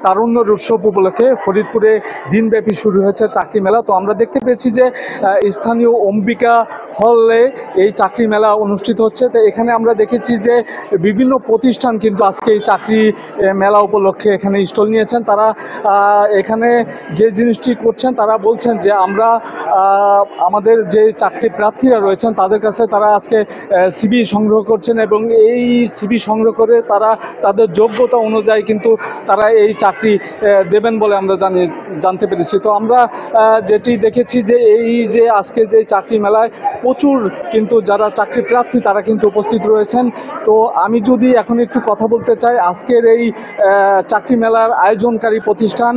তারুণ্যের উৎসব উপলক্ষে ফরিদপুরে দিনব্যাপী শুরু হয়েছে চাকরি মেলা। তো আমরা দেখতে পেয়েছি যে স্থানীয় অম্বিকা হলে এই চাকরি মেলা অনুষ্ঠিত হচ্ছে। তো এখানে আমরা দেখেছি যে বিভিন্ন প্রতিষ্ঠান কিন্তু আজকে এই চাকরি মেলা উপলক্ষে এখানে স্টল নিয়েছেন। তারা এখানে যে জিনিসটি করছেন, তারা বলছেন যে আমরা আমাদের যে চাকরি প্রার্থীরা রয়েছেন তাদের কাছে তারা আজকে সিভি সংগ্রহ করছেন এবং এই সিভি সংগ্রহ করে তারা তাদের যোগ্যতা অনুযায়ী কিন্তু তারা এই চাকরি দেবেন বলে আমরা জানতে পেরেছি। তো আমরা যেটি দেখেছি যে এই যে আজকে যে চাকরি মেলায় প্রচুর কিন্তু যারা চাকরি প্রার্থী তারা কিন্তু উপস্থিত রয়েছেন। তো আমি যদি এখন একটু কথা বলতে চাই আজকের এই চাকরি মেলার আয়োজনকারী প্রতিষ্ঠান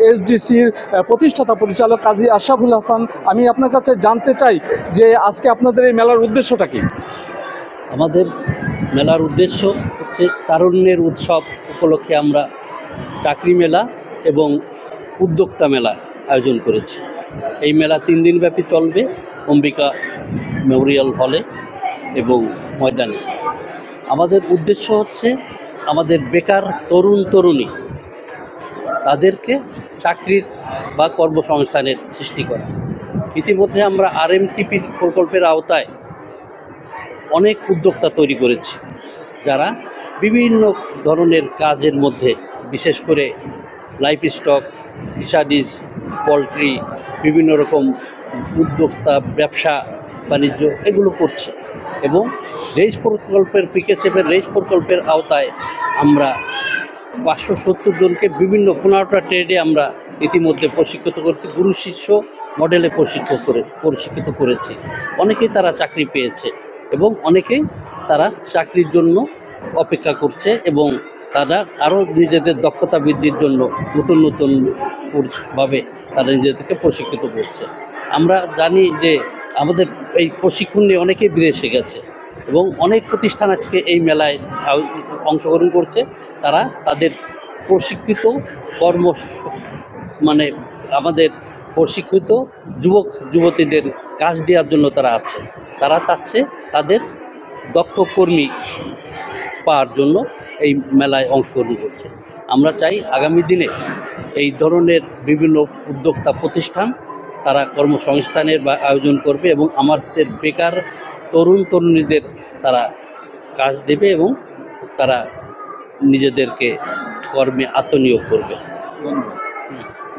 এসডিসির প্রতিষ্ঠাতা পরিচালক কাজী আশরাফুল হাসান, আমি আপনার কাছে জানতে চাই যে আজকে আপনাদের এই মেলার উদ্দেশ্যটা কি? আমাদের মেলার উদ্দেশ্য হচ্ছে তারুণ্যের উৎসব উপলক্ষে আমরা চাকরি মেলা এবং উদ্যোক্তা মেলা আয়োজন করেছি। এই মেলা 3 দিনব্যাপী চলবে অম্বিকা মেমোরিয়াল হলে এবং ময়দানে। আমাদের উদ্দেশ্য হচ্ছে আমাদের বেকার তরুণ তরুণী তাদেরকে চাকরির বা কর্মসংস্থানের সৃষ্টি করা। ইতিমধ্যে আমরা RMTP প্রকল্পের আওতায় অনেক উদ্যোক্তা তৈরি করেছি যারা বিভিন্ন ধরনের কাজের মধ্যে, বিশেষ করে লাইফ স্টক, ফিশারিজ, পোলট্রি, বিভিন্ন রকম উদ্যোক্তা ব্যবসা বাণিজ্য এগুলো করছে। এবং রেইজ প্রকল্পের PKSF-এর রেইজ প্রকল্পের আওতায় আমরা 570 জনকে বিভিন্ন 15টা ট্রেডে আমরা ইতিমধ্যে প্রশিক্ষিত করছি, গুরু শিষ্য মডেলে প্রশিক্ষিত করেছি। অনেকেই তারা চাকরি পেয়েছে এবং অনেকেই তারা চাকরির জন্য অপেক্ষা করছে এবং তারা আরও নিজেদের দক্ষতা বৃদ্ধির জন্য নতুন ভাবে তারা নিজেদেরকে প্রশিক্ষিত করছে। আমরা জানি যে আমাদের এই প্রশিক্ষণ নিয়ে অনেকেই বিদেশে গেছে এবং অনেক প্রতিষ্ঠান আজকে এই মেলায় অংশগ্রহণ করছে। তারা তাদের প্রশিক্ষিত আমাদের প্রশিক্ষিত যুবক যুবতীদের কাজ দেওয়ার জন্য তারা চাচ্ছে তাদের দক্ষ কর্মী পাওয়ার জন্য এই মেলায় অংশগ্রহণ করছে। আমরা চাই আগামী দিনে এই ধরনের বিভিন্ন উদ্যোক্তা প্রতিষ্ঠান তারা কর্মসংস্থানের আয়োজন করবে এবং আমাদের বেকার তরুণ তরুণীদের তারা কাজ দেবে এবং তারা নিজেদেরকে কর্মে আত্মনিয়োগ করবে।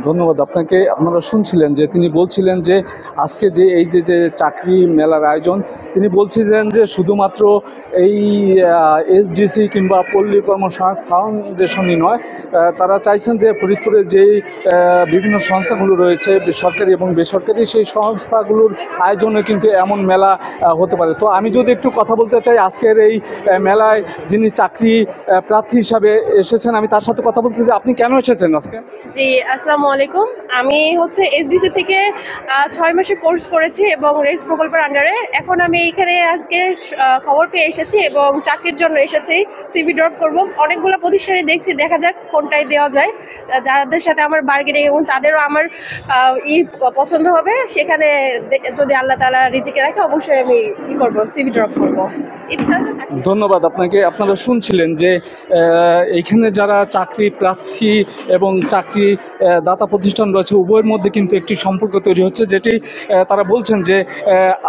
ধন্যবাদ আপনাকে। আপনারা শুনছিলেন যে তিনি বলছিলেন যে আজকে যে এই যে চাকরি মেলার আয়োজন, তিনি বলছিলেন যে শুধুমাত্র এই এসডিসি কিংবা পল্লী কর্মসহায়ক ফাউন্ডেশনই নয়, তারা চাইছেন যে ফরিদপুরে যেই বিভিন্ন সংস্থাগুলো রয়েছে সরকারি এবং বেসরকারি, সেই সংস্থাগুলোর আয়োজনে কিন্তু এমন মেলা হতে পারে। তো আমি যদি একটু কথা বলতে চাই আজকের এই মেলায় যিনি চাকরি প্রার্থী হিসাবে এসেছেন, আমি তার সাথে কথা বলতে চাই। আপনি কেন এসেছেন আজকে? জি, আসসালামু আলাইকুম। আমি এসডিসি থেকে 6 মাসের কোর্স করেছি এবং রেস প্রকল্পের আন্ডারে। এখন আমি এখানে আজকে খবর পেয়ে এসেছি এবং চাকরির জন্য এসেছি, সিভি ড্রপ করব। অনেকগুলো প্রতিষ্ঠানে দেখছি, দেখা যাক কোনটায় দেওয়া যায়, যাদের সাথে আমার বার্গেনিং এবং তাদেরও আমার পছন্দ হবে। সেখানে যদি আল্লাহ তাআলা রিজিকে রাখে অবশ্যই আমি করব, সিভি ড্রপ করব। ধন্যবাদ আপনাকে। আপনারা শুনছিলেন যে এইখানে যারা চাকরি প্রার্থী এবং চাকরি দাতা প্রতিষ্ঠান রয়েছে উভয়ের মধ্যে কিন্তু একটি সম্পর্ক তৈরি হচ্ছে, যেটি তারা বলছেন যে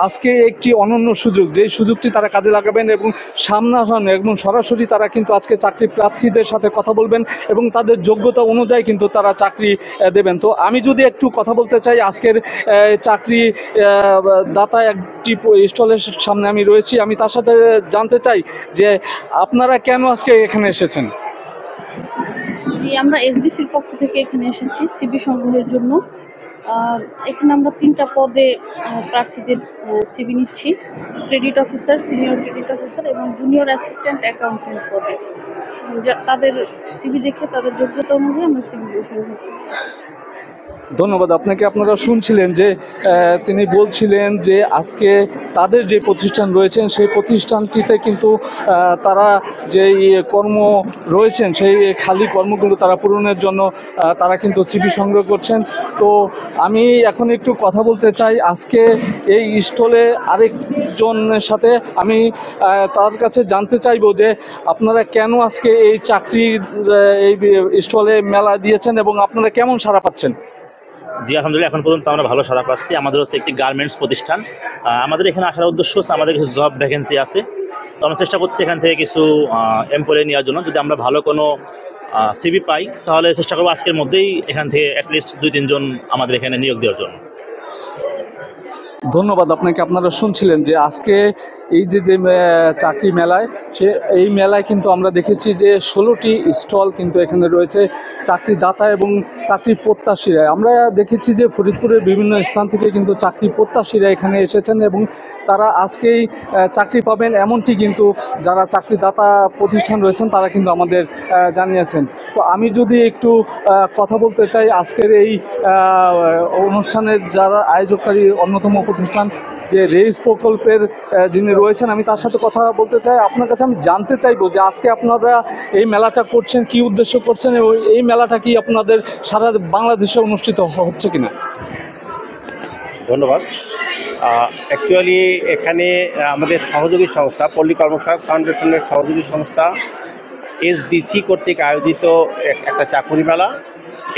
আজকে একটি অনন্য সুযোগ, যেই সুযোগটি তারা কাজে লাগাবেন এবং সামনাসামনি এবং সরাসরি তারা কিন্তু আজকে চাকরি প্রার্থীদের সাথে কথা বলবেন এবং তাদের যোগ্যতা অনুযায়ী কিন্তু তারা চাকরি দেবেন। তো আমি যদি একটু কথা বলতে চাই, আজকের চাকরি দাতা একটি স্টলের সামনে আমি রয়েছি, আমি তার সাথে জানতে চাই যে আপনারা কেন আজকে এখানে এসেছেন? জি, আমরা এসডিসির পক্ষ থেকে এখানে এসেছি সিভি সংগ্রহের জন্য। এখানে আমরা 3টা পদে প্রার্থীদের সিভি নিচ্ছি, credit officer, senior credit officer এবং জুনিয়র অ্যাসিস্ট্যান্ট অ্যাকাউন্টেন্ট পদে। তাদের সিভি দেখে তাদের যোগ্যতা অনুযায়ী আমরা সিভি সংগ্রহ করছি। ধন্যবাদ আপনাকে। আপনারা শুনছিলেন যে তিনি বলছিলেন যে আজকে তাদের যে প্রতিষ্ঠান রয়েছেন সেই প্রতিষ্ঠানটিতে কিন্তু তারা যেই কর্ম রয়েছেন সেই খালি কর্মগুলো তারা পূরণের জন্য তারা কিন্তু সিভি সংগ্রহ করছেন। তো আমি এখন একটু কথা বলতে চাই আজকে এই স্টলে আরেকজনের সাথে। আমি তার কাছে জানতে চাইবো যে আপনারা কেন আজকে এই চাকরির এই স্টলে মেলা দিয়েছেন এবং আপনারা কেমন সাড়া পাচ্ছেন? জি আলহামদুলিল্লাহ, এখন পর্যন্ত আমরা ভালো সাড়া পাচ্ছি। আমাদের হচ্ছে একটি গার্মেন্টস প্রতিষ্ঠান। আমাদের এখানে আসার উদ্দেশ্য হচ্ছে আমাদের কিছু জব ভ্যাকেন্সি আছে, তো আমরা চেষ্টা করছি এখান থেকে কিছু এমপ্লয়ি নেওয়ার জন্য। যদি আমরা ভালো কোনো সিভি পাই তাহলে চেষ্টা করবো আজকের মধ্যেই এখান থেকে অ্যাটলিস্ট 2-3 জন আমাদের এখানে নিয়োগ দেওয়ার জন্য। ধন্যবাদ আপনাকে। আপনারা শুনছিলেন যে আজকে এই যে চাকরি মেলায় এই মেলায় কিন্তু আমরা দেখেছি যে 16টি স্টল কিন্তু এখানে রয়েছে চাকরিদাতা এবং চাকরি প্রত্যাশীরা। আমরা দেখেছি যে ফরিদপুরের বিভিন্ন স্থান থেকে কিন্তু চাকরি প্রত্যাশীরা এখানে এসেছেন এবং তারা আজকেই চাকরি পাবেন এমনটি কিন্তু যারা চাকরিদাতা প্রতিষ্ঠান রয়েছেন তারা কিন্তু আমাদের জানিয়েছেন। তো আমি যদি একটু কথা বলতে চাই আজকের এই অনুষ্ঠানের যারা আয়োজককারী অন্যতম প্রতিষ্ঠান যে রেইস প্রকল্পের যিনি রয়েছেন, আমি তার সাথে কথা বলতে চাই। আপনার কাছে আমি জানতে চাইবো যে আজকে আপনারা এই মেলাটা করছেন কি উদ্দেশ্য করছেন এবং এই মেলাটা কি আপনাদের সারা বাংলাদেশে অনুষ্ঠিত হচ্ছে কিনা? ধন্যবাদ। অ্যাকচুয়ালি এখানে আমাদের সহযোগী সংস্থা পল্লী কর্মসহায়ক ফাউন্ডেশনের সহযোগী সংস্থা এসডিসি কর্তৃক আয়োজিত একটা চাকুরি মেলা।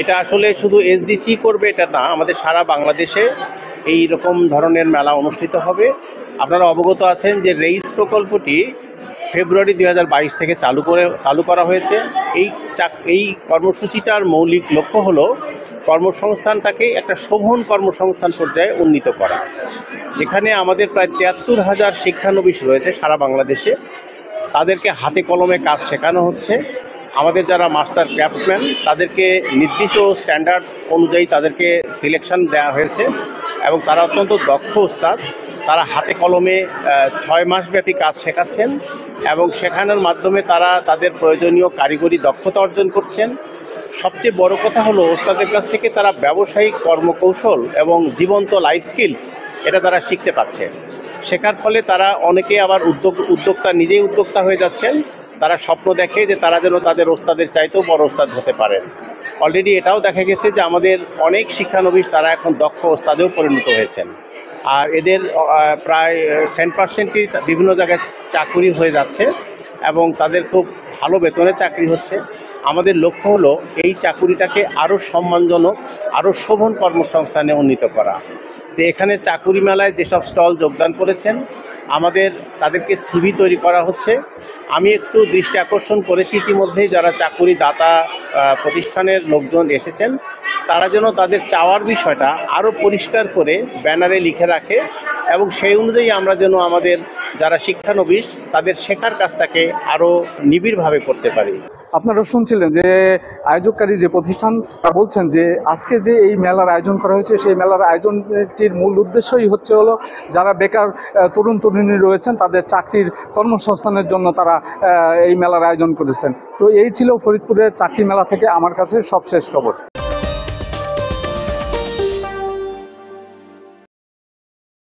এটা আসলে শুধু এসডিসি করবে এটা না, আমাদের সারা বাংলাদেশে এই রকম ধরনের মেলা অনুষ্ঠিত হবে। আপনারা অবগত আছেন যে রেইস প্রকল্পটি ফেব্রুয়ারি 2022 থেকে চালু করা হয়েছে। এই কর্মসূচিটার মৌলিক লক্ষ্য হলো কর্মসংস্থানটাকে একটা শোভন কর্মসংস্থান পর্যায়ে উন্নীত করা। এখানে আমাদের প্রায় 73,000 শিক্ষানবিশ রয়েছে সারা বাংলাদেশে। তাদেরকে হাতে কলমে কাজ শেখানো হচ্ছে। আমাদের যারা মাস্টার ক্রাফটসম্যান তাদেরকে নির্দিষ্ট স্ট্যান্ডার্ড অনুযায়ী তাদেরকে সিলেকশন দেওয়া হয়েছে এবং তারা অত্যন্ত দক্ষ ওস্তাদ। তারা হাতে কলমে 6 মাসব্যাপী কাজ শেখাচ্ছেন এবং শেখানোর মাধ্যমে তারা তাদের প্রয়োজনীয় কারিগরি দক্ষতা অর্জন করছেন। সবচেয়ে বড় কথা হলো ওস্তাদের কাছ থেকে তারা ব্যবসায়িক কর্মকৌশল এবং জীবন্ত লাইফ স্কিলস এটা তারা শিখতে পাচ্ছে। শেখার ফলে তারা অনেকে আবার নিজেই উদ্যোক্তা হয়ে যাচ্ছেন। তারা স্বপ্ন দেখে যে তারা যেন তাদের ওস্তাদের চাইতেও বড় ওস্তাদ হতে পারেন। অলরেডি এটাও দেখা গেছে যে আমাদের অনেক শিক্ষানবিশ তারা এখন দক্ষ ওস্তাদেও পরিণত হয়েছেন। আর এদের প্রায় 10%ই বিভিন্ন জায়গায় চাকুরি হয়ে যাচ্ছে এবং তাদের খুব ভালো বেতনে চাকরি হচ্ছে। আমাদের লক্ষ্য হলো এই চাকুরিটাকে আরও সম্মানজনক, আরও শোভন কর্মসংস্থানে উন্নীত করা। তো এখানে চাকুরি মেলায় যেসব স্টল যোগদান করেছেন তাদেরকে সিভি তৈরি করা হচ্ছে। আমি একটু দৃষ্টি আকর্ষণ করেছি ইতিমধ্যেই যারা চাকুরি দাতা প্রতিষ্ঠানের লোকজন এসেছেন তারা যেন তাদের চাওয়ার বিষয়টা আরও পরিষ্কার করে ব্যানারে লিখে রাখে এবং সেই অনুযায়ী আমরা যেন আমাদের যারা শিক্ষানবিশ তাদের শেখার কাজটাকে আরও নিবিড়ভাবে করতে পারি। আপনারা শুনছিলেন যে আয়োজককারী যে প্রতিষ্ঠান তারা বলছেন যে আজকে যে এই মেলার আয়োজন করা হয়েছে সেই মেলার আয়োজনটির মূল উদ্দেশ্যই হলো যারা বেকার তরুণ তরুণী রয়েছেন তাদের চাকরির কর্মসংস্থানের জন্য তারা এই মেলার আয়োজন করেছেন। তো এই ছিল ফরিদপুরের চাকরি মেলা থেকে আমার কাছে সবশেষ খবর।